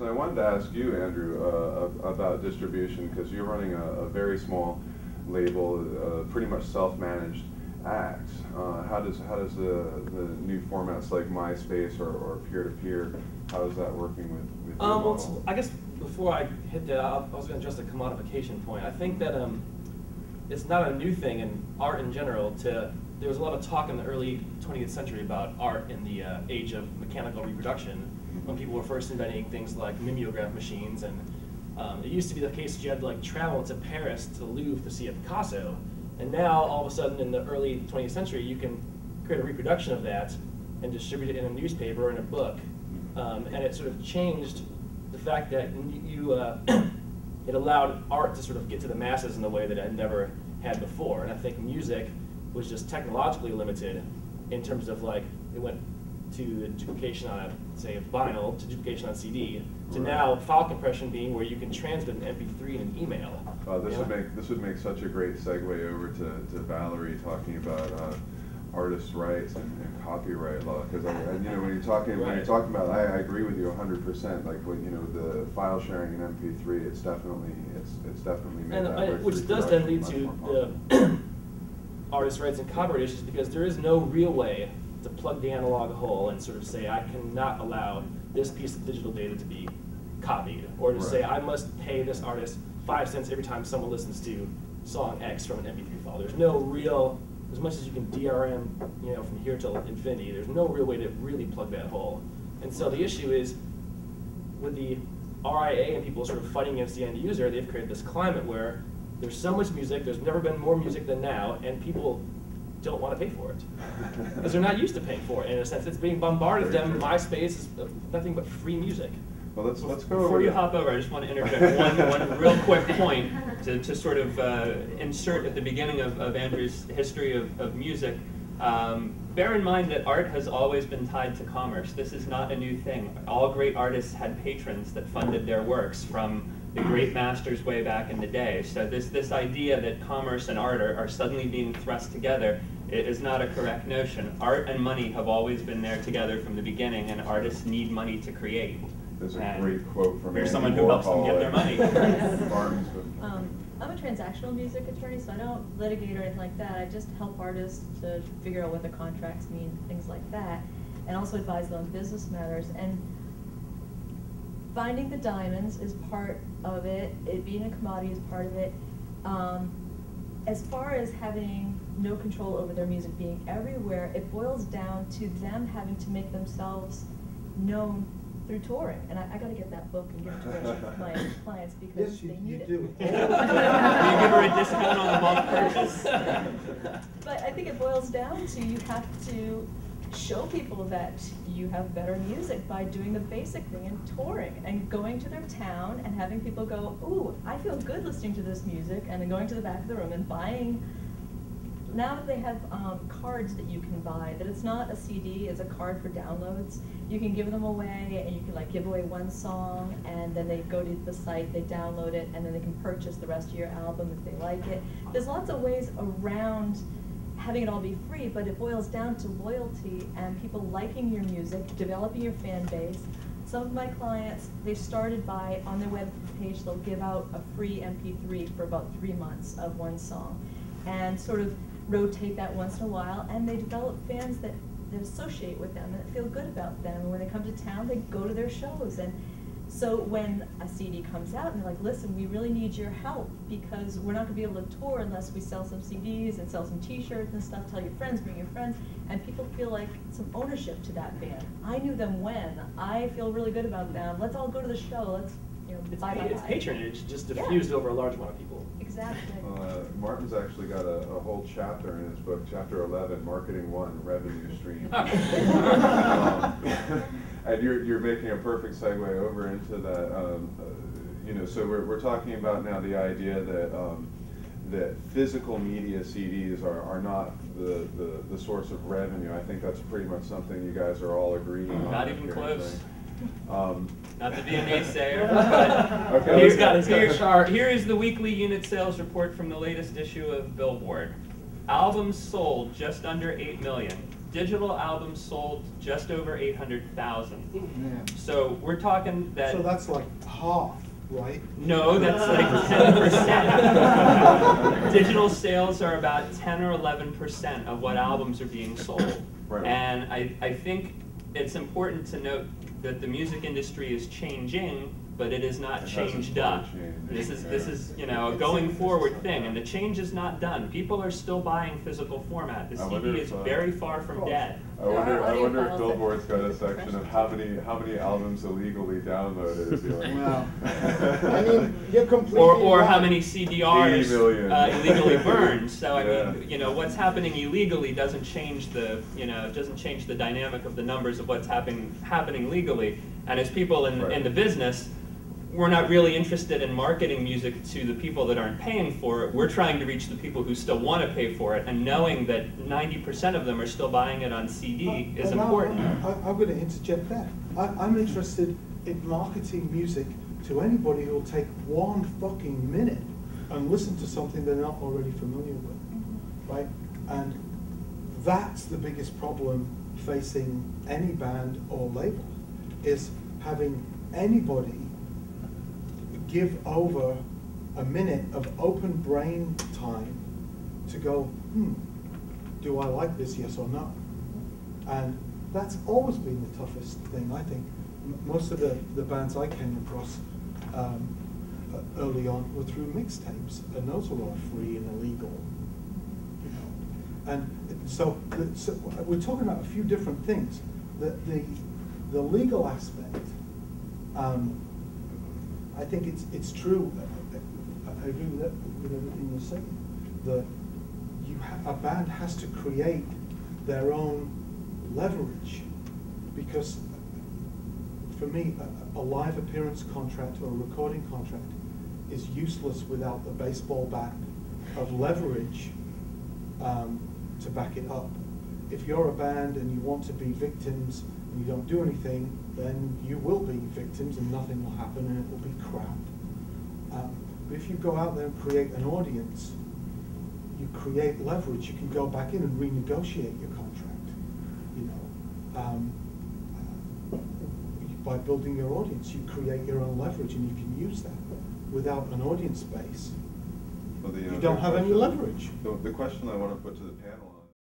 Excellent. I wanted to ask you, Andrew, about distribution, because you're running a very small label, pretty much self-managed act. How does the new formats like Myspace or peer-to-peer, how is that working with your model? Well, I guess before I hit that, I was going to address the commodification point. I think that it's not a new thing in art in general. There was a lot of talk in the early 20th century about art in the age of mechanical reproduction, when people were first inventing things like mimeograph machines, and it used to be the case that you had to like travel to Paris to the Louvre to see a Picasso, and now all of a sudden in the early 20th century you can create a reproduction of that and distribute it in a newspaper or in a book, and it sort of changed the fact that it allowed art to sort of get to the masses in a way that it had never had before. And I think music was just technologically limited in terms of like, it went to the duplication on a, say, a vinyl, to duplication on CD, to now file compression being where you can transmit an MP3 in an email. This would make such a great segue over to Valerie talking about artist rights and copyright law, because you know, when you're talking about, I agree with you 100%. Like when, you know, the file sharing in MP3, it's definitely made that, which does then lead to the artist rights and copyright issues, because there is no real way to plug the analog hole and sort of say I cannot allow this piece of digital data to be copied, or to say I must pay this artist 5 cents every time someone listens to song X from an MP3 file. There's no real, as much as you can DRM, you know, from here till infinity, there's no real way to really plug that hole. And so the issue is, with the RIA and people sort of fighting against the end user, they've created this climate where there's so much music, there's never been more music than now, and people don't want to pay for it. Because they're not used to paying for it, in a sense. It's being bombarded with them. MySpace is nothing but free music. Well, let's go Before over you hop over, I just want to interject one real quick point to sort of insert at the beginning of Andrew's history of music. Bear in mind that art has always been tied to commerce. This is not a new thing. All great artists had patrons that funded their works, from the great masters way back in the day. So this idea that commerce and art are suddenly being thrust together is not a correct notion. Art and money have always been there together from the beginning, and artists need money to create. There's a great quote from Here's someone who helps them get their money. I'm a transactional music attorney, so I don't litigate or anything like that. I just help artists to figure out what the contracts mean, things like that, and also advise them on business matters. And finding the diamonds is part of it. It being a commodity is part of it. As far as having no control over their music being everywhere, it boils down to them having to make themselves known through touring. And I got to get that book and give it to my clients because they need it. Do you give her a discount on the bulk purchase? But I think it boils down to you have to show people that you have better music by doing the basic thing and touring and going to their town and having people go, ooh, I feel good listening to this music, and then going to the back of the room and buying. Now that they have cards that you can buy, that it's not a CD, it's a card for downloads. You can give them away, and you can like give away one song, and then they go to the site, they download it, and then they can purchase the rest of your album if they like it. There's lots of ways around having it all be free, but it boils down to loyalty and people liking your music, developing your fan base. Some of my clients, they started by, on their web page, they'll give out a free MP3 for about 3 months of one song, and sort of rotate that once in a while, and they develop fans that associate with them and that feel good about them. And when they come to town, they go to their shows. And so when a CD comes out and they're like, listen, we really need your help because we're not going to be able to tour unless we sell some CDs and sell some t-shirts and stuff, tell your friends, bring your friends, and people feel like some ownership to that band. I knew them when. I feel really good about them. Let's all go to the show. Let's, you know, it's patronage just diffused over a large amount of people. Exactly. Martin's actually got a whole chapter in his book, Chapter 11, Marketing 1, Revenue Stream. And you're making a perfect segue over into that. You know, so we're talking about now the idea that that physical media CDs are not the source of revenue. I think that's pretty much something you guys are all agreeing on. Not even close. Not to be a naysayer, but okay, here is the weekly unit sales report from the latest issue of Billboard. Albums sold just under 8 million. Digital albums sold just over 800,000. Yeah. So we're talking that. So that's like half, right? No, that's like 10%. Digital sales are about 10 or 11% of what albums are being sold. Right. And I think it's important to note that the music industry is changing, but it is not changed up. This is you know, a going forward thing, and the change is not done. People are still buying physical format. The CD is very far from dead. I wonder if Billboard's got a section of how many albums illegally downloaded. Well, I mean, you're completely or right. how many CDRs 80 million. illegally burned. So I Yeah. mean, you know, what's happening illegally doesn't change the dynamic of the numbers of what's happening legally. And as people in the business, we're not really interested in marketing music to the people that aren't paying for it. We're trying to reach the people who still want to pay for it, and knowing that 90% of them are still buying it on CD is important. I'm going to interject there. I'm interested in marketing music to anybody who will take 1 fucking minute and listen to something they're not already familiar with, right? And that's the biggest problem facing any band or label, is having anybody give over a minute of open brain time to go, do I like this, yes or no? And that's always been the toughest thing, I think. Most of the bands I came across early on were through mixtapes, and those were all free and illegal, you know. And so we're talking about a few different things. The legal aspect, I think it's true. I agree with everything you're saying. A band has to create their own leverage, because for me, a live appearance contract or a recording contract is useless without the baseball bat of leverage to back it up. If you're a band and you want to be victims and you don't do anything, then you will be victims and nothing will happen and it will be crap. But if you go out there and create an audience, you create leverage. You can go back in and renegotiate your contract. You know, by building your audience, you create your own leverage, and you can use that. Without an audience base, Well, you don't have any leverage. The question I want to put to the panel